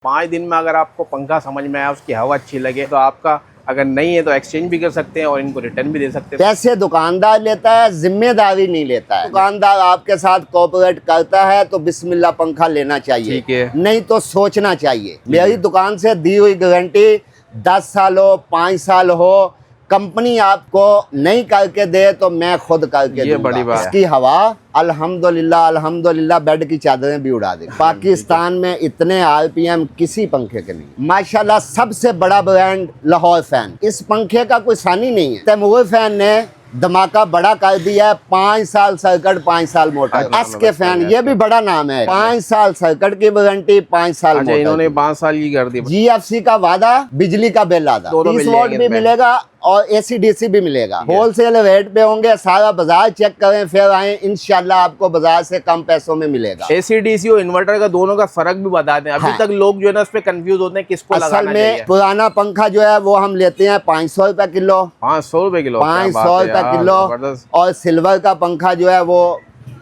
5 दिन में अगर आपको पंखा समझ में आया, उसकी हवा अच्छी लगे तो आपका, अगर नहीं है तो एक्सचेंज भी कर सकते हैं और इनको रिटर्न भी दे सकते हैं। पैसे दुकानदार लेता है, जिम्मेदारी नहीं लेता है। दुकानदार आपके साथ कोऑपरेट करता है तो बिस्मिल्लाह पंखा लेना चाहिए, ठीक है, नहीं तो सोचना चाहिए। मेरी दुकान से दी हुई गारंटी 10 साल हो 5 साल हो, कंपनी आपको नहीं करके दे तो मैं खुद करके ये बड़ी बात है। इसकी हवा अल्हम्दुलिल्लाह अल्हम्दुलिल्लाह बेड की चादरें भी उड़ा दे। पाकिस्तान में इतने आरपीएम किसी पंखे के नहीं। माशाल्लाह सबसे बड़ा ब्रांड लाहौर फैन। इस पंखे का कोई सानी नहीं है। तैमूर फैन ने धमाका बड़ा कर दिया है। 5 साल सर्किट 5 साल मोटर। एस के फैन ये भी बड़ा नाम है। 5 साल सर्किट की वारंटी 5 साल मोटर। इन्होंने 5 साल की कर दी। GFC का वादा, बिजली का बिल आधा, 30 वोल्ट भी मिलेगा और AC/DC भी मिलेगा। होलसेल रेट पे होंगे। सारा बाजार चेक करें फिर आए, इंशाल्लाह आपको बाजार से कम पैसों में मिलेगा। AC/DC और इन्वर्टर का दोनों का फर्क भी बता दें। अभी तक लोग जो है ना उस पे कंफ्यूज होते हैं किसको लगाना चाहिए। असल में पुराना पंखा जो है वो हम लेते हैं 500 रुपए किलो। 500 रुपए किलो, 500 रुपए किलो। और सिल्वर का पंखा जो है वो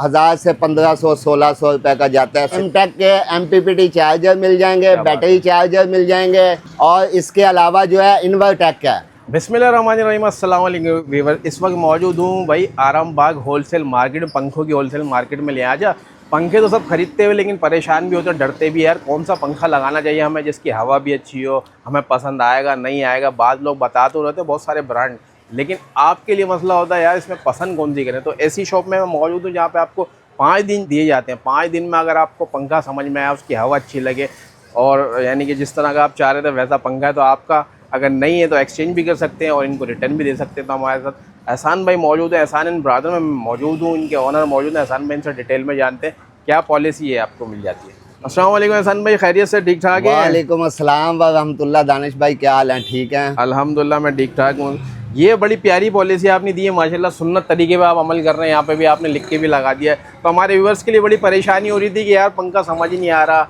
1000 से 1500-1600 रुपए का जाता है। इम्पैक्ट के MPPT चार्जर मिल जाएंगे, बैटरी चार्जर मिल जाएंगे और इसके अलावा जो है इन्वर्टेक का। बिस्मिल्लाहिर्रहमानिर्रहीम, अस्सलाम वालेकुम व्यूअर। इस वक्त मौजूद हूँ भाई आरामबाग होलसेल मार्केट, पंखों की होलसेल मार्केट में। ले आजा पंखे तो सब खरीदते हुए लेकिन परेशान भी होते हैं, डरते भी यार कौन सा पंखा लगाना चाहिए हमें जिसकी हवा भी अच्छी हो, हमें पसंद आएगा नहीं आएगा। बाद लोग बता तो रहते बहुत सारे ब्रांड, लेकिन आपके लिए मसला होता है यार इसमें पसंद कौन सी करें। तो ऐसी शॉप में मैं मौजूद हूँ जहाँ पे आपको 5 दिन दिए जाते हैं। 5 दिन में अगर आपको पंखा समझ में आया, उसकी हवा अच्छी लगे और यानी कि जिस तरह का आप चाह रहे थे वैसा पंखा है तो आपका, अगर नहीं है तो एक्सचेंज भी कर सकते हैं और इनको रिटर्न भी दे सकते हैं। तो हमारे साथ एहसान भाई मौजूद है। एहसान इन ब्रादर में मौजूद हूँ, इनके ऑनर मौजूद हैं। एहसान भाई इनसे डिटेल में जानते हैं क्या पॉलिसी है आपको मिल जाती है। अस्सलाम वालेकुम एहसान भाई, खैरियत से? ठीक ठाक है? वालेकुम अस्सलाम व रहमतुल्लाह। दानिश भाई क्या हाल है? ठीक है अल्हम्दुलिल्लाह, मैं ठीक ठाक हूँ। ये बड़ी प्यारी पॉलिसी आपने दी है माशाल्लाह, सुन्नत तरीके पे आप अमल कर रहे हैं। यहाँ पे भी आपने लिख के भी लगा दिया है। तो हमारे व्यूअर्स के लिए बड़ी परेशानी हो रही थी कि यार पंखा समझ ही नहीं आ रहा,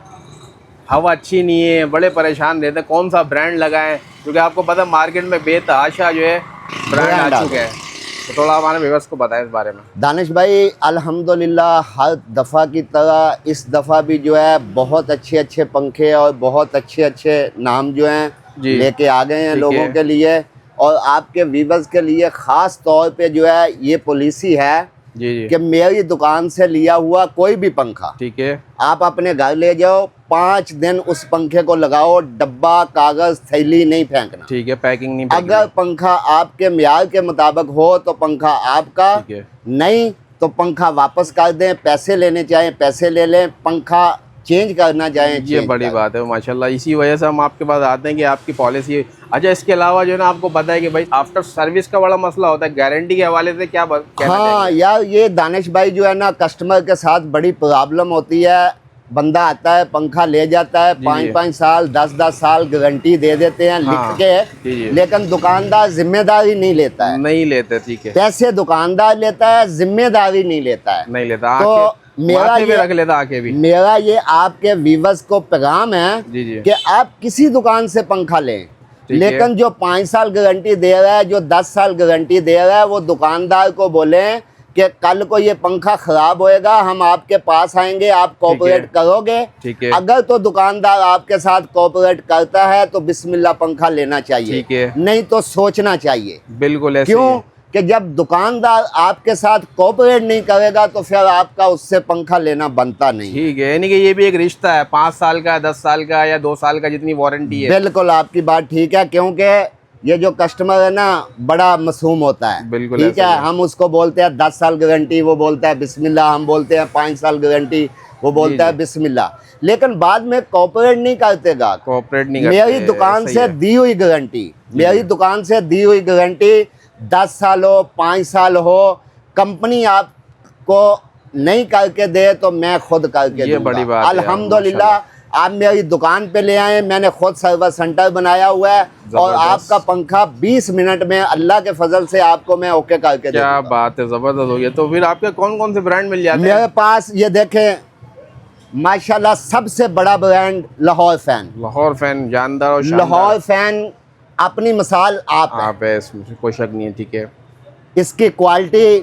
हवा अच्छी नहीं है, बड़े परेशान रहते हैं कौन सा ब्रांड लगाएं, क्योंकि आपको पता है मार्केट में बेतहाशा जो है ब्रांड आ चुके हैं। तो थोड़ा हमारे व्यूअर्स को बताएं इस बारे में। दानिश भाई अल्हम्दुलिल्लाह हर दफ़ा की तरह इस दफ़ा भी जो है बहुत अच्छे पंखे और बहुत अच्छे नाम जो हैं लेके आ गए हैं लोगों के लिए और आपके व्यूअर्स के लिए। ख़ास तौर पे जो है ये पॉलिसी है कि मेरी दुकान से लिया हुआ कोई भी पंखा, ठीक है, आप अपने घर ले जाओ, 5 दिन उस पंखे को लगाओ, डब्बा कागज थैली नहीं फेंकना, ठीक है, पैकिंग नहीं। अगर पंखा आपके मियार के मुताबिक हो तो पंखा आपका, नहीं तो पंखा वापस कर दें। पैसे लेने चाहें पैसे ले लें, पंखा चेंज करना चाहें। ये बड़ी बात है माशाल्लाह। इसी वजह से हम आपके पास आते हैं कि आपकी पॉलिसी। अच्छा, इसके अलावा जो है ना आपको पता है कि भाई आफ्टर सर्विस का बड़ा मसला होता है, गारंटी के हवाले से क्या हाँ यार, ये दानिश भाई जो है ना कस्टमर के साथ बड़ी प्रॉब्लम होती है। बंदा आता है, पंखा ले जाता है, 5-5 साल 10-10 साल गारंटी दे देते हैं लिख के, लेकिन दुकानदार जिम्मेदारी नहीं लेता है। नहीं लेते, ठीक है। पैसे दुकानदार लेता है, जिम्मेदारी नहीं लेता है, नहीं लेता। तो मेरा ये रख लेता आके भी। मेरा ये आपके व्यूअर्स को पैगाम है कि आप किसी दुकान से पंखा लें, लेकिन जो 5 साल गारंटी दे रहा है, जो 10 साल गारंटी दे रहा है, वो दुकानदार को बोलें कि कल को ये पंखा खराब होएगा, हम आपके पास आएंगे, आप कोऑपरेट करोगे, ठीक है। अगर तो दुकानदार आपके साथ कोऑपरेट करता है तो बिस्मिल्लाह पंखा लेना चाहिए, ठीक है, नहीं तो सोचना चाहिए। बिल्कुल ऐसे। क्यों कि जब दुकानदार आपके साथ कोऑपरेट नहीं करेगा तो फिर आपका उससे पंखा लेना बनता नहीं, ठीक है। यानी कि ये भी एक रिश्ता है, 5 साल का, 10 साल का या 2 साल का, जितनी वारंटी है। बिल्कुल आपकी बात ठीक है, क्योंकि ये जो कस्टमर है ना बड़ा मासूम होता है, बिल्कुल ठीक है। हम उसको बोलते हैं 10 साल गारंटी, वो बोलता है बिस्मिल्लाह। हम बोलते हैं 5 साल गारंटी, वो बोलता है बिस्मिल्लाह। लेकिन बाद में कोऑपरेट नहीं करतेगा, कोऑपरेट नहीं करते। मेरी दुकान से दी हुई गारंटी, मेरी दुकान से दी हुई गारंटी 10 साल हो 5 साल हो, कंपनी आपको नहीं करके दे तो मैं खुद करके दूंगा। बड़ी बात है। अल्हम्दुलिल्लाह आप मेरी दुकान पे ले आए, मैंने खुद सर्विस सेंटर बनाया हुआ है और आपका पंखा 20 मिनट में अल्लाह के फजल से आपको मैं ओके करके दूंगा। क्या बात है, जबरदस्त हो गया। तो फिर आपके कौन कौन से ब्रांड मिल जाते हैं? मेरे पास ये देखें माशाल्लाह सबसे बड़ा brand Lahore fan. Lahore fan जानदार और लाहौर फैन अपनी मिसाल आप है, इसमें कोई शक नहीं है, ठीक है। इसकी क्वालिटी,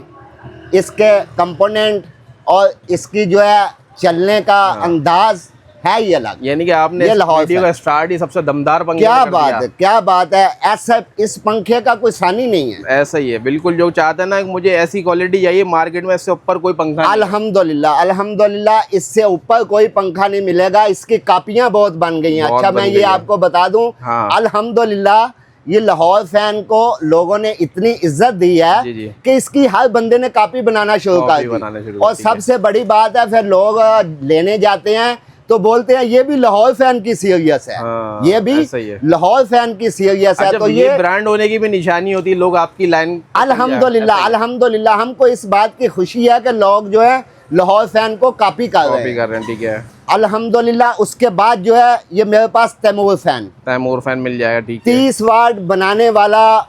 इसके कंपोनेंट और इसकी जो है चलने का अंदाज है ही अलग। यानी कि आपने ये इस लाहौर वीडियो फैन। का स्टार्ट ही सबसे दमदार पंखे क्या से कर बात दिया। है, क्या बात है। ऐसा इस पंखे का कोई सानी नहीं है। ऐसा ही है बिल्कुल, जो चाहते हैं ना कि मुझे ऐसी क्वालिटी चाहिए मार्केट में, इससे ऊपर कोई पंखा नहीं है। अल्हम्दुलिल्लाह, अल्हम्दुलिल्लाह, इससे ऊपर कोई पंखा नहीं मिलेगा। इसकी कापियां बहुत बन गई हैं। बहुत अच्छा बन मैं गई ये है। आपको बता दूं, हाँ। अल्हम्दुलिल्लाह ये लाहौर फैन को लोगों ने इतनी इज्जत दी है जी जी। कि इसकी हर बंदे ने कापी बनाना शुरू कॉपी कर बनाना दी। शुरू और कर दी है। सबसे बड़ी बात है, फिर लोग लेने जाते हैं तो बोलते हैं ये भी लाहौर फैन की सीरियस है। हाँ, ये भी ऐसा ही है। लाहौर फैन की सीरियस है। अच्छा, तो ये ब्रांड होने की भी निशानी होती है, लोग आपकी लाइन। अल्हम्दुलिल्लाह, अल्हम्दुलिल्लाह, हमको इस बात की खुशी है कि लोग जो है लाहौर फैन को कॉपी कर रहे हैं। कर रहे हैं, ठीक है। अल्हम्दुलिल्लाह। उसके बाद जो है ये मेरे पास तैमूर फैन, तैमूर फैन मिल जाएगा, ठीक है। 30 वाट बनाने वाला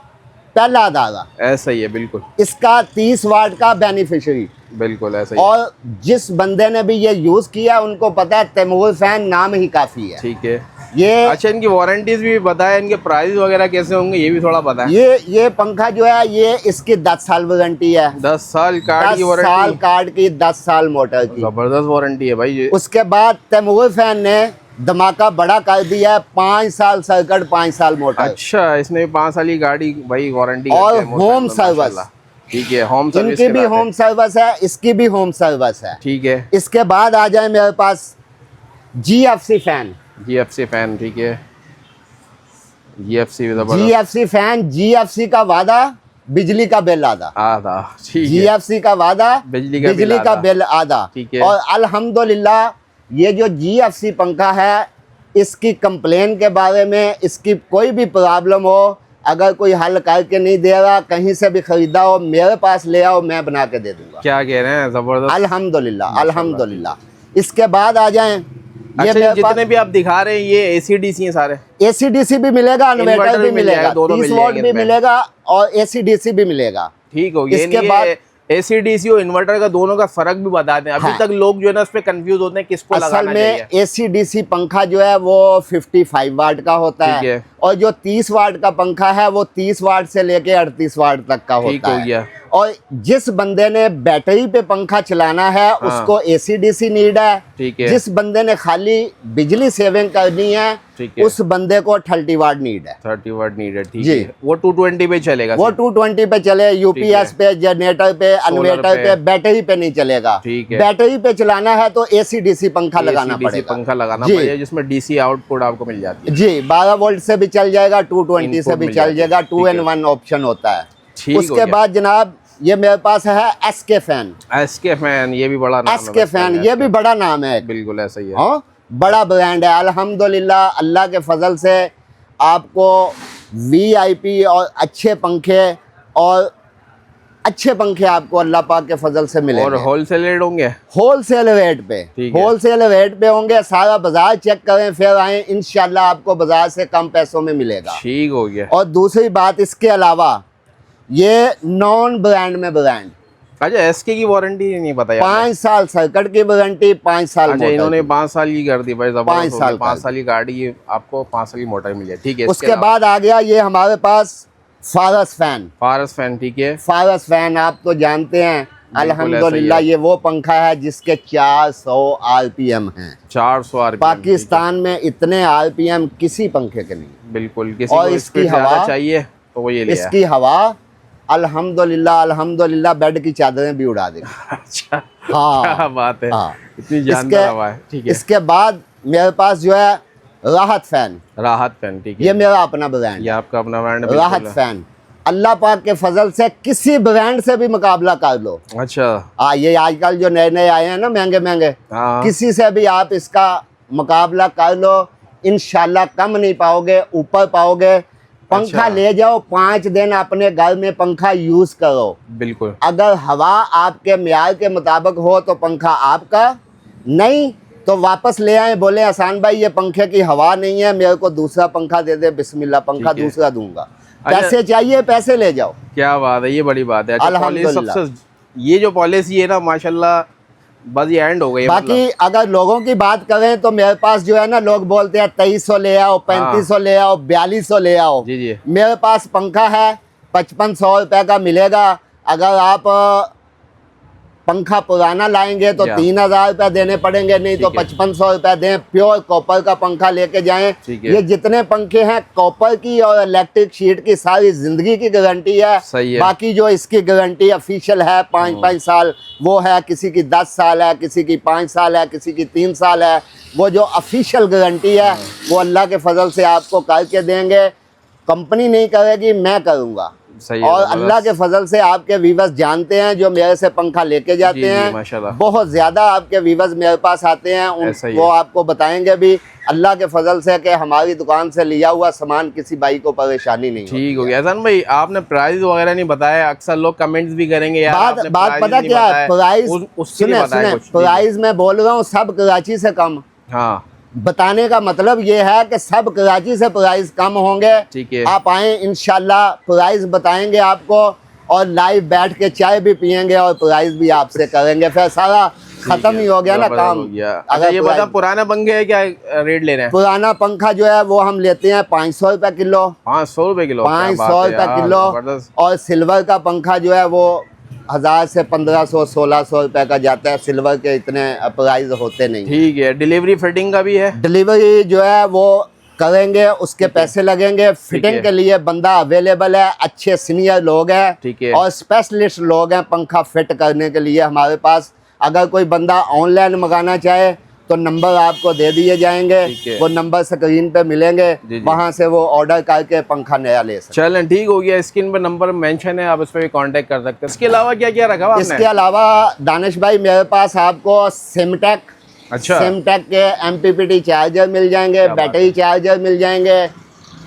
पहला अदारा, ऐसा ही है बिल्कुल, इसका 30 वाट का बेनिफिशियरी। बिल्कुल ऐसा ही है। और जिस बंदे ने भी ये यूज किया उनको पता है तैमूर फैन नाम ही काफी है। ठीक है। ये अच्छा, इनकी वारंटीज भी बताएं, इनके प्राइस वगैरह कैसे होंगे ये भी थोड़ा बताएं। ये पंखा जो है ये इसकी 10 साल वारंटी है। 10 साल कार्ड की 10 साल वारंटी। कार्ड की, 10 साल मोटर की। जबरदस्त वारंटी है भाई ये। उसके बाद तैमूर फैन ने धमाका बड़ा कर दिया है, 5 साल सर्किट, 5 साल मोटर। अच्छा, इसने 5 साल की गाड़ी भाई वारंटी और होम सर्विस, ठीक है। होम सर्विस इनकी भी होम सर्विस है, इसकी भी होम सर्विस है। ठीक है। इसके बाद आ जाए मेरे पास GFC फैन। GFC फैन, ठीक है। GFC भी जबरदस्त। GFC फैन, GFC का वादा बिजली का बिल आधा। आधा, ठीक है। GFC का वादा बिजली का आधा। बिल आधा। ठीक है। और अल्हम्दुलिल्लाह ये जो GFC पंखा है, इसकी कंप्लेन के बारे में, इसकी कोई भी प्रॉब्लम हो, अगर कोई हल करके नहीं दे रहा, कहीं से भी खरीदा हो, मेरे पास ले आओ, मैं बना के दे दूंगा। क्या कह रहे हैं, जबरदस्त। अल्हम्दुलिल्लाह, अल्हम्दुलिल्लाह। इसके बाद आ जाएं, ये अच्छा, मेरे जितने भी आप दिखा रहे हैं ये AC/DC हैं सारे। AC/DC भी मिलेगा, इन्वर्टर भी मिलेगा, दोनों 30 मिल वोल्ट जाएंगे भी इसमें। मिलेगा और AC/DC भी मिलेगा। ठीक हो गया। इसके बाद AC/DC और इन्वर्टर का दोनों का फर्क भी बता दें। अभी हाँ। तक लोग जो है ना उस पे कंफ्यूज होते हैं किसको असल लगाना में चाहिए। AC/DC पंखा जो है वो 55 वाट का होता ठीक है है। और जो 30 वाट का पंखा है वो 30 वाट से लेके 38 वाट तक का ठीक होता हो है। गया। और जिस बंदे ने बैटरी पे पंखा चलाना है उसको AC/DC नीड है। ठीक है। जिस बंदे ने खाली बिजली सेविंग करनी है ठीक है। उस बंदे को 30 वाट नीड है। 30 वाट नीडेड, ठीक जी। है। वो 220 पे चलेगा वो सिर्फ। 220 पे चले, UPS पे, जनरेटर पे, इन्वर्टर पे, बैटरी पे नहीं चलेगा। ठीक है। बैटरी पे चलाना है तो AC/DC पंखा लगाना AC/DC पड़ेगा। पंखा लगाना जी। पड़ेगा, जिसमें DC आउटपुट आपको मिल जाती है। जी, 12 वोल्ट से भी चल जाएगा, 220 से इनपुट भी मिल चल जाती है। जाएगा, ठीक है। 2-in-1 ऑप्शन होता है। ठीक हो उसके गया। बाद जनाब ये मेरे पास है SK फैन। SK फैन, ये भी बड़ा नाम है। SK फैन, ये भी बड़ा नाम है। बिल्कुल ऐसा ही है। हाँ, बड़ा ब्रांड है। अल्हम्दुलिल्लाह, अल्लाह के फजल से आपको VIP और अच्छे पंखे आपको अल्लाह पाक के फजल से और मिलेंगे। होलसेल रेट होंगे। होलसेल रेट पे, ठीक है। होलसेल रेट पे होंगे। सारा बाजार चेक करें फिर आए, इंशाल्लाह आपको बाजार से कम पैसों में मिलेगा। ठीक हो गया। और दूसरी बात, इसके अलावा ये नॉन ब्रांड में ब्रांड, अच्छा, SK की वारंटी नहीं पता यार। 5 साल सर्किट की वारंटी, 5 साल अच्छा, मोटर इन्होंने की। 5 साल की कर दी भाई, 5 साल 5 साल की गाड़ी आपको 5 साल की मोटर मिली है, ठीक है। उसके बाद आ गया ये हमारे पास फारस फैन। फारस फैन, ठीक है। फारस फैन आप तो जानते हैं, अल्हम्दुलिल्लाह ये वो पंखा है जिसके 400 RPM हैं। 400 RPM, पाकिस्तान में इतने RPM किसी पंखे के नहीं। बिल्कुल। किसी और को इसकी स्पीड ज्यादा हवा, चाहिए तो वो ये ले आए। इसकी हवा अल्हम्दुलिल्लाह, अल्हम्दुलिल्लाह बेड की चादरें भी उड़ा देगी। अच्छा, हाँ, क्या बात है। हाँ। इतनी जानदार हवा है, ठीक है। इसके बाद मेरे पास जो है राहत फैन। राहत फैन, ठीक है। ये मेरा अपना ब्रांड ये है, आपका अपना ब्रांड है, राहत बिल्कुल। फैन। अल्लाह पाक के फजल से किसी ब्रांड से भी मुकाबला कर लो। अच्छा, ये आजकल जो नए नए आए हैं ना महंगे महंगे, हाँ। किसी से भी आप इसका मुकाबला कर लो, इंशाल्लाह कम नहीं पाओगे, ऊपर पाओगे। पंखा अच्छा। ले जाओ, 5 दिन अपने घर में पंखा यूज करो। बिल्कुल। अगर हवा आपके म्यार के मुताबिक हो तो पंखा आपका, नहीं तो वापस ले आए, बोले आसान भाई ये पंखे की हवा नहीं है, मेरे को दूसरा पंखा दे दे, बिस्मिल्लाह पंखा ठीक है। दूसरा दूंगा। अच्छा। पैसे चाहिए, पैसे ले जाओ। क्या बात है, ये बड़ी बात है। अच्छा, अल्हम्दुलिल्लाह। पॉलिसी सबसे, ये जो पॉलिसी है ना माशाल्लाह, बस ये एंड हो गई है, बाकी अगर लोगों की बात करें तो मेरे पास जो है ना, लोग बोलते हैं 2300 ले आओ, 3500 ले आओ, 4200 ले आओ। जी जी। मेरे पास पंखा है 5500 रुपये का मिलेगा। अगर आप पंखा पुराना लाएंगे तो 3000 रुपये देने पड़ेंगे, नहीं तो 5500 रुपये दें। प्योर कॉपर का पंखा लेके जाएं। ये जितने पंखे हैं कॉपर की और इलेक्ट्रिक शीट की सारी जिंदगी की गारंटी है। बाकी जो इसकी गारंटी ऑफिशियल है 5 साल वो है, किसी की 10 साल है, किसी की 5 साल है, किसी की 3 साल है। वो जो ऑफिशियल गारंटी है वो अल्लाह के फजल से आपको करके देंगे, कंपनी नहीं करेगी, मैं करूँगा। और अल्लाह के फजल से आपके व्यूवर्स जानते हैं जो मेरे से पंखा लेके जाते हैं, बहुत ज्यादा आपके व्यूवर्स मेरे पास आते हैं, वो आपको बताएंगे भी अल्लाह के फजल से कि हमारी दुकान से लिया हुआ सामान किसी भाई को परेशानी नहीं। ठीक हो गया एहसान भाई, आपने प्राइस वगैरह नहीं बताया, अक्सर लोग कमेंट्स भी करेंगे यार बात पता क्या है, प्राइस मैं बोल रहा हूँ सब कराची से कम। हाँ, बताने का मतलब ये है कि सब कराची से प्राइस कम होंगे। ठीक है, आप आए इंशाल्लाह प्राइस बताएंगे आपको और लाइव बैठ के चाय भी पियेंगे और प्राइस भी आपसे करेंगे, फिर सारा खत्म ही हो गया ना काम। अगर ये बता पुराना पंखे है क्या रेट ले रहे हैं? पुराना पंखा जो है वो हम लेते हैं 500 रुपये किलो। 500 रुपये किलो? 500 रुपये किलो। और सिल्वर का पंखा जो है वो 1000 से 1500 1600 रुपए का जाता है। सिल्वर के इतने प्राइस होते नहीं। ठीक है, डिलीवरी फिटिंग का भी है? डिलीवरी जो है वो करेंगे, उसके पैसे लगेंगे। फिटिंग के लिए बंदा अवेलेबल है, अच्छे सीनियर लोग हैं। ठीक है, और स्पेशलिस्ट लोग हैं पंखा फिट करने के लिए हमारे पास। अगर कोई बंदा ऑनलाइन मंगाना चाहे तो नंबर आपको दे दिए जाएंगे, वो नंबर स्क्रीन पे मिलेंगे, वहां से वो ऑर्डर करके पंखा नया ले सकते। चलें, ठीक हो गया, स्क्रीन पर नंबर मेंशन है, आप उस पर भी कांटेक्ट कर सकते हैं। इसके अलावा क्या क्या रखा हुआ आपने? इसके अलावा दानिश भाई मेरे पास आपको सिमटेक, सिमटेक के MPPT चार्जर मिल जाएंगे, बैटरी चार्जर मिल जाएंगे।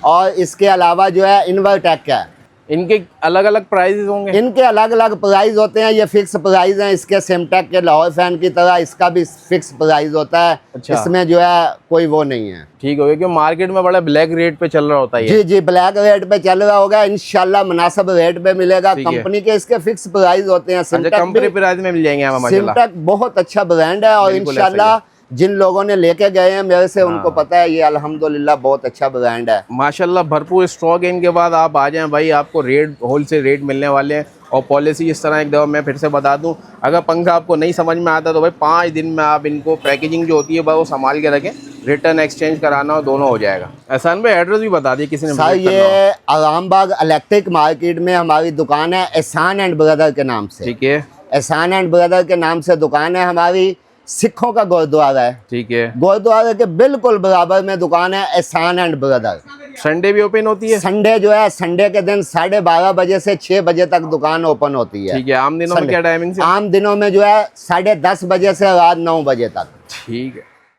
और इसके अलावा जो है इन्वर्टेक का, इनके अलग अलग प्राइस होंगे? इनके अलग अलग प्राइस होते हैं, ये फिक्स प्राइस हैं। इसके सिमटेक के लाहौर फैन की तरह इसका भी फिक्स प्राइस होता है। इसमें जो है कोई वो नहीं है। ठीक हो गया, क्योंकि मार्केट में बड़ा ब्लैक रेट पे चल रहा होता है। जी जी, ब्लैक रेट पे चल रहा होगा, इंशाल्लाह मुनासिब रेट पे मिलेगा। कंपनी के इसके फिक्स प्राइस होते हैं। कंपनी प्राइस में मिल जाएंगे। सिमटेक बहुत अच्छा ब्रांड है और इंशाल्लाह जिन लोगों ने लेके गए हैं मेरे से उनको पता है ये अल्हम्दुलिल्लाह बहुत अच्छा ब्रांड है। माशाल्लाह भरपूर स्टॉक है इनके बाद। आप आ जाएं भाई, आपको रेट होलसेल रेट मिलने वाले हैं। और पॉलिसी इस तरह एक दफ़ा मैं फिर से बता दूं, अगर पंखा आपको नहीं समझ में आता तो भाई 5 दिन में आप इनको पैकेजिंग जो होती है वो संभाल के रखें, रिटर्न एक्सचेंज कराना हो दोनों हो जाएगा। एहसान भाई एड्रेस भी बता दिए किसी ने? सर ये आरामबाग इलेक्ट्रिक मार्केट में हमारी दुकान है, एहसान एंड ब्रदर के नाम से। ठीक है, एहसान एंड ब्रदर के नाम से दुकान है हमारी। सिखों का गुरुद्वारा है। ठीक है, गुरुद्वारे के बिल्कुल बराबर में दुकान है एहसान एंड ब्रदर। संडे भी ओपन होती है? संडे जो है, संडे के दिन 12:30 बजे से 6 बजे तक दुकान ओपन होती है। ठीक है, आम दिनों में क्या टाइमिंग? आम दिनों में जो है 10:30 बजे से रात 9 बजे तक। ठीक है।